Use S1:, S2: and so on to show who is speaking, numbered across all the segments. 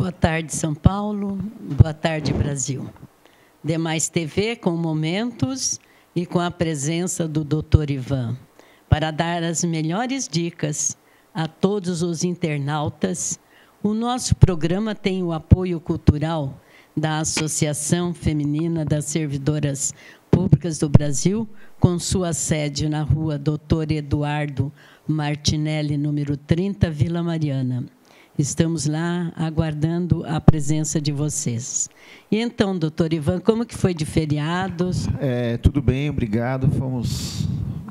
S1: Boa tarde, São Paulo. Boa tarde, Brasil. Demais TV com momentos e com a presença do Dr. Ivan, para dar as melhores dicas a todos os internautas. O nosso programa tem o apoio cultural da Associação Feminina das Servidoras Públicas do Brasil, com sua sede na rua Dr. Eduardo Martinelli, número 30, Vila Mariana. Estamos lá aguardando a presença de vocês. E então, doutor Ivan, como que foi de feriados?
S2: Tudo bem, obrigado.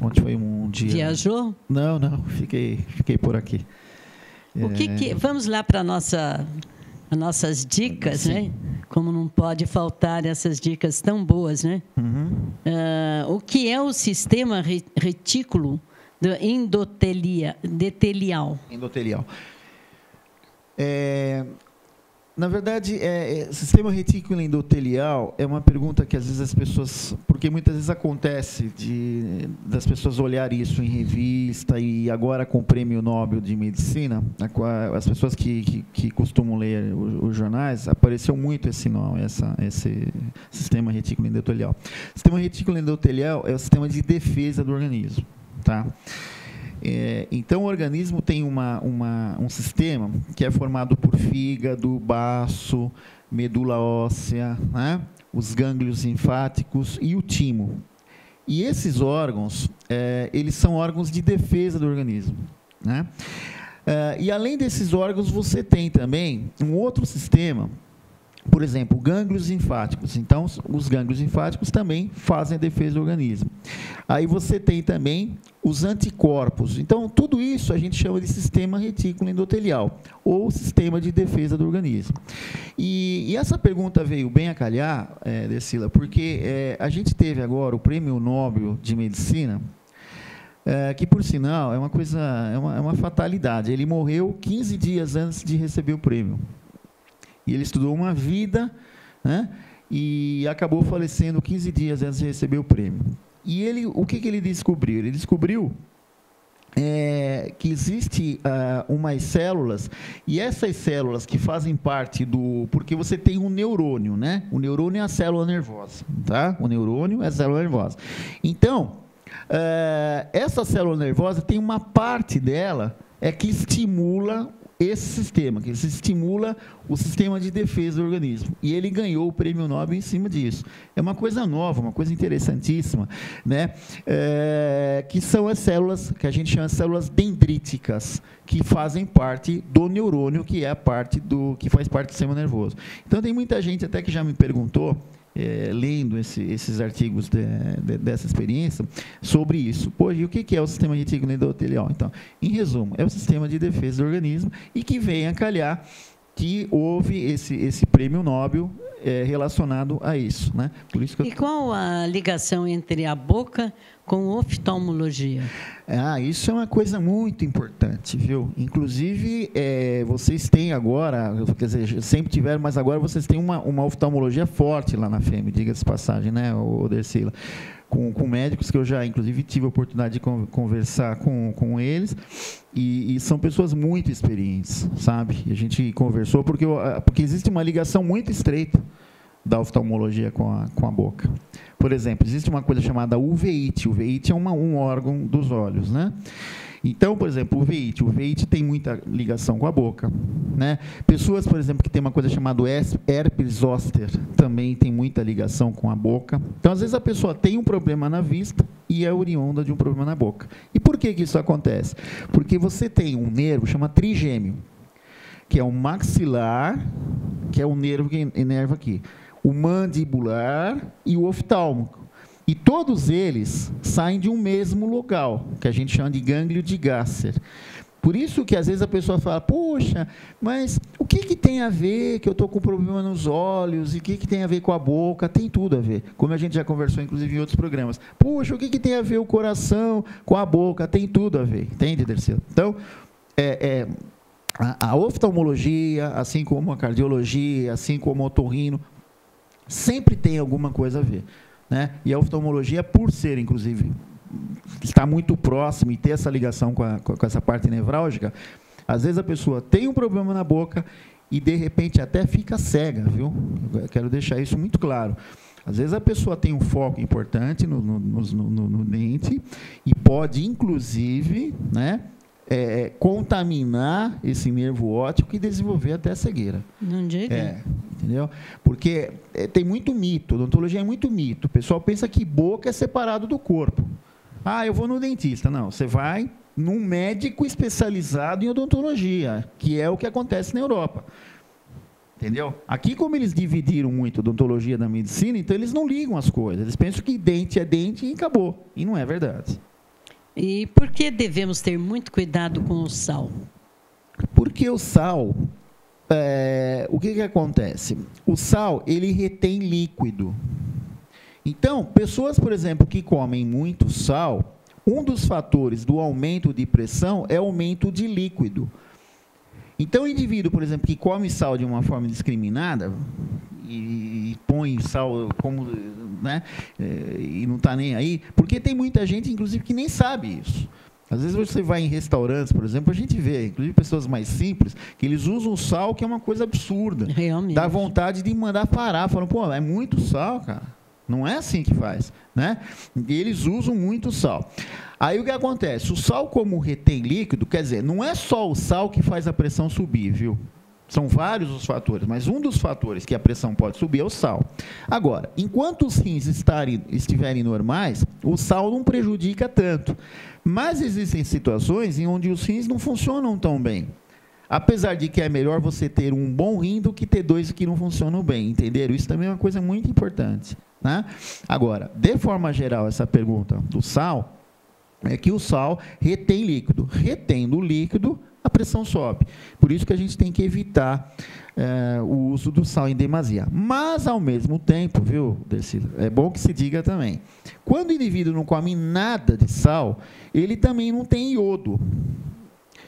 S2: Ontem foi um dia...
S1: Viajou?
S2: Não, fiquei por aqui.
S1: Vamos lá para nossas dicas,
S2: Sim.
S1: né? Como não pode faltar essas dicas tão boas, né?
S2: Uhum.
S1: O que é o sistema retículo endotelial?
S2: Endotelial. Na verdade, sistema retículo endotelial é uma pergunta que às vezes as pessoas... Porque muitas vezes acontece das pessoas olharem isso em revista e agora com o Prêmio Nobel de Medicina, as pessoas que costumam ler os jornais, apareceu muito esse nome, esse sistema retículo endotelial. O sistema retículo endotelial é o sistema de defesa do organismo, tá? Então, o organismo tem um sistema que é formado por fígado, baço, medula óssea, né? Os gânglios linfáticos e o timo. E esses órgãos, eles são órgãos de defesa do organismo, né? E, além desses órgãos, você tem também um outro sistema, por exemplo, gânglios linfáticos. Então, os gânglios linfáticos também fazem a defesa do organismo. Aí você tem também os anticorpos. Então, tudo isso a gente chama de sistema retículo endotelial, ou sistema de defesa do organismo. E essa pergunta veio bem a calhar, Decila, porque a gente teve agora o Prêmio Nobel de Medicina, que, por sinal, é uma fatalidade. Ele morreu 15 dias antes de receber o prêmio. E ele estudou uma vida, né, e acabou falecendo 15 dias antes de receber o prêmio. E o que ele descobriu? Ele descobriu que existe umas células, e essas células que fazem parte porque você tem um neurônio, né? O neurônio é a célula nervosa, tá? O neurônio é a célula nervosa. Então, essa célula nervosa tem uma parte dela que estimula esse sistema, que estimula o sistema de defesa do organismo. E ele ganhou o Prêmio Nobel em cima disso. É uma coisa nova, uma coisa interessantíssima, né? Que são as células, que a gente chama de células dendríticas, que fazem parte do neurônio, que faz parte do sistema nervoso. Então, tem muita gente até que já me perguntou, lendo esses artigos dessa experiência, sobre isso. E o que é o sistema retículo endotelial? Então, em resumo, é o sistema de defesa do organismo e que vem a calhar que houve esse prêmio Nobel relacionado a isso, né? Por isso que
S1: E qual a ligação entre a boca com oftalmologia?
S2: Isso é uma coisa muito importante, viu? Inclusive, vocês têm agora, quer dizer, sempre tiveram, mas agora vocês têm uma oftalmologia forte lá na FEM, diga-se de passagem, né, Dercila? Com médicos que eu já, inclusive, tive a oportunidade de conversar com eles, e são pessoas muito experientes, sabe? E a gente conversou porque existe uma ligação muito estreita da oftalmologia com a boca. Por exemplo, existe uma coisa chamada uveíte. O uveíte é um órgão dos olhos, né? Então, por exemplo, o uveíte tem muita ligação com a boca, né? Pessoas, por exemplo, que tem uma coisa chamada herpes zoster, também tem muita ligação com a boca. Então, às vezes, a pessoa tem um problema na vista e é oriunda de um problema na boca. E por que isso acontece? Porque você tem um nervo chamado trigêmeo, que é o maxilar, que é o nervo que inerva aqui, o mandibular e o oftálmico. E todos eles saem de um mesmo local, que a gente chama de gânglio de Gasser. Por isso que, às vezes, a pessoa fala, poxa, mas o que tem a ver que eu estou com problema nos olhos, e o que tem a ver com a boca? Tem tudo a ver, como a gente já conversou, inclusive, em outros programas. Poxa, o que tem a ver o coração com a boca? Tem tudo a ver, entende, Dercila? Então, a oftalmologia, assim como a cardiologia, assim como o otorrino, sempre tem alguma coisa a ver, né? E a oftalmologia, por ser, inclusive, estar muito próximo e ter essa ligação com essa parte nevrálgica, às vezes a pessoa tem um problema na boca e, de repente, até fica cega, viu? Eu quero deixar isso muito claro. Às vezes a pessoa tem um foco importante no dente e pode, inclusive, né, contaminar esse nervo óptico e desenvolver até cegueira.
S1: Não diga.
S2: Entendeu? Porque tem muito mito, odontologia é muito mito. O pessoal pensa que boca é separado do corpo. Ah, eu vou no dentista. Não, você vai num médico especializado em odontologia, que é o que acontece na Europa. Entendeu? Aqui, como eles dividiram muito a odontologia da medicina, então eles não ligam as coisas. Eles pensam que dente é dente e acabou. E não é verdade.
S1: E por que devemos ter muito cuidado com o sal?
S2: Porque o sal, o que acontece? O sal, ele retém líquido. Então, pessoas, por exemplo, que comem muito sal, um dos fatores do aumento de pressão é o aumento de líquido. Então, o indivíduo, por exemplo, que come sal de uma forma indiscriminada e põe sal como, né, e não está nem aí, porque tem muita gente, inclusive, que nem sabe isso. Às vezes você vai em restaurantes, por exemplo, a gente vê, inclusive pessoas mais simples, que eles usam sal, que é uma coisa absurda.
S1: Realmente.
S2: Dá vontade de mandar parar, falam, pô, é muito sal, cara. Não é assim que faz, né? E eles usam muito sal. Aí o que acontece? O sal, como retém líquido, quer dizer, não é só o sal que faz a pressão subir, viu? São vários os fatores, mas um dos fatores que a pressão pode subir é o sal. Agora, enquanto os rins estiverem normais, o sal não prejudica tanto. Mas existem situações em onde os rins não funcionam tão bem. Apesar de que é melhor você ter um bom rim do que ter dois que não funcionam bem, entenderam? Isso também é uma coisa muito importante, né? Agora, de forma geral, essa pergunta do sal, é que o sal retém líquido. Retendo o líquido, a pressão sobe. Por isso que a gente tem que evitar o uso do sal em demasia. Mas, ao mesmo tempo, viu, Dercila, é bom que se diga também, quando o indivíduo não come nada de sal, ele também não tem iodo.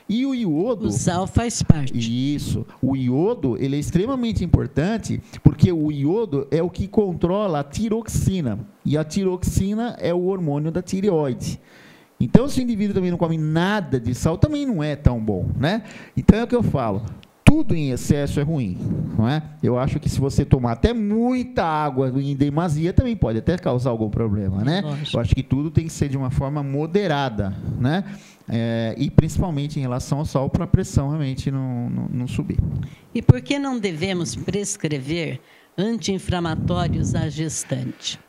S2: E o iodo...
S1: O sal faz parte.
S2: Isso. O iodo, ele é extremamente importante, porque o iodo é o que controla a tiroxina. E a tiroxina é o hormônio da tireoide. Então, se o indivíduo também não come nada de sal, também não é tão bom, né? Então, é o que eu falo. Tudo em excesso é ruim, não é? Eu acho que se você tomar até muita água em demasia, também pode até causar algum problema, né? Eu acho que tudo tem que ser de uma forma moderada, né? E principalmente em relação ao sal, para a pressão realmente não subir.
S1: E por que não devemos prescrever anti-inflamatórios à gestante?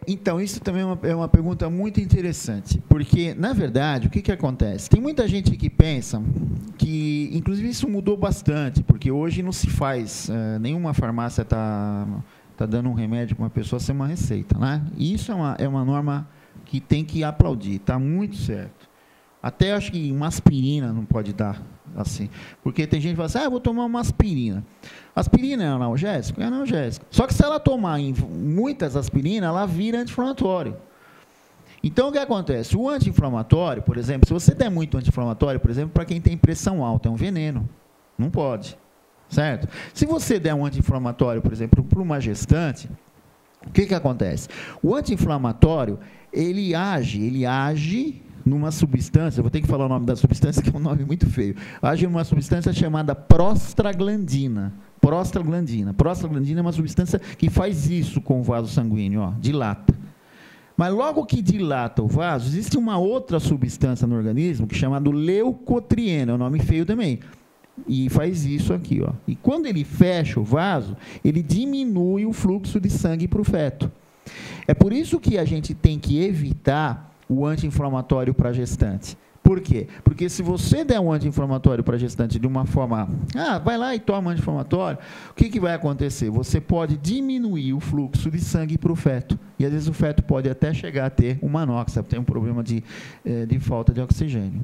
S2: Então, isso também é uma pergunta muito interessante, porque, na verdade, o que acontece? Tem muita gente que pensa que, inclusive, isso mudou bastante, porque hoje não se faz, nenhuma farmácia está dando um remédio para uma pessoa sem uma receita, né? E isso é uma norma que tem que aplaudir, está muito certo. Até acho que uma aspirina não pode dar assim, porque tem gente que fala assim, eu vou tomar uma aspirina. Aspirina é analgésico? É analgésico. Só que se ela tomar muitas aspirinas, ela vira anti-inflamatório. Então, o que acontece? O anti-inflamatório, por exemplo, se você der muito anti-inflamatório, por exemplo, para quem tem pressão alta, é um veneno. Não pode. Certo? Se você der um anti-inflamatório, por exemplo, para uma gestante, o que acontece? O anti-inflamatório, ele age numa substância, vou ter que falar o nome da substância, que é um nome muito feio, age numa substância chamada prostaglandina. Prostaglandina é uma substância que faz isso com o vaso sanguíneo, ó, dilata. Mas logo que dilata o vaso, existe uma outra substância no organismo, que é chamada leucotrieno, é um nome feio também, e faz isso aqui, ó. E quando ele fecha o vaso, ele diminui o fluxo de sangue para o feto. É por isso que a gente tem que evitar o anti-inflamatório para a gestante. Por quê? Porque se você der um anti-inflamatório para a gestante de uma forma, vai lá e toma anti-inflamatório, o que vai acontecer? Você pode diminuir o fluxo de sangue para o feto. E às vezes o feto pode até chegar a ter uma anóxia, ter um problema de falta de oxigênio.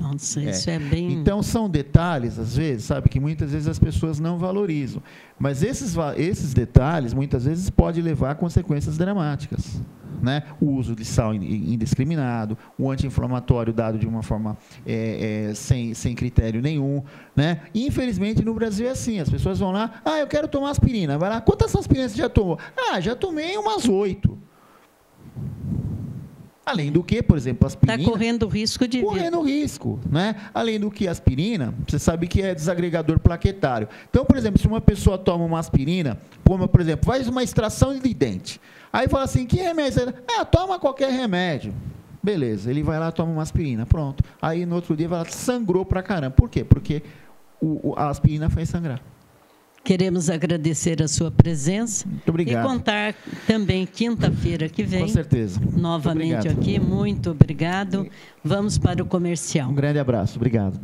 S1: Nossa, isso é bem...
S2: Então, são detalhes, às vezes, sabe, que muitas vezes as pessoas não valorizam. Mas esses detalhes, muitas vezes, podem levar a consequências dramáticas. Né? O uso de sal indiscriminado, o anti-inflamatório dado de uma forma sem critério nenhum, né? E, infelizmente, no Brasil é assim, as pessoas vão lá, eu quero tomar aspirina, vai lá, quantas aspirinas você já tomou? Já tomei umas 8. Além do que, por exemplo, aspirina...
S1: Está correndo risco de vida.
S2: Correndo risco, né? Além do que aspirina, você sabe que é desagregador plaquetário. Então, por exemplo, se uma pessoa toma uma aspirina, como, por exemplo, faz uma extração de dente, aí fala assim, que remédio? Toma qualquer remédio. Beleza, ele vai lá, toma uma aspirina, pronto. Aí, no outro dia, vai lá, sangrou pra caramba. Por quê? Porque a aspirina fez sangrar.
S1: Queremos agradecer a sua presença.
S2: Muito obrigado.
S1: E contar também quinta-feira que vem.
S2: Com certeza.
S1: Novamente aqui. Muito obrigado. Vamos para o comercial.
S2: Um grande abraço. Obrigado.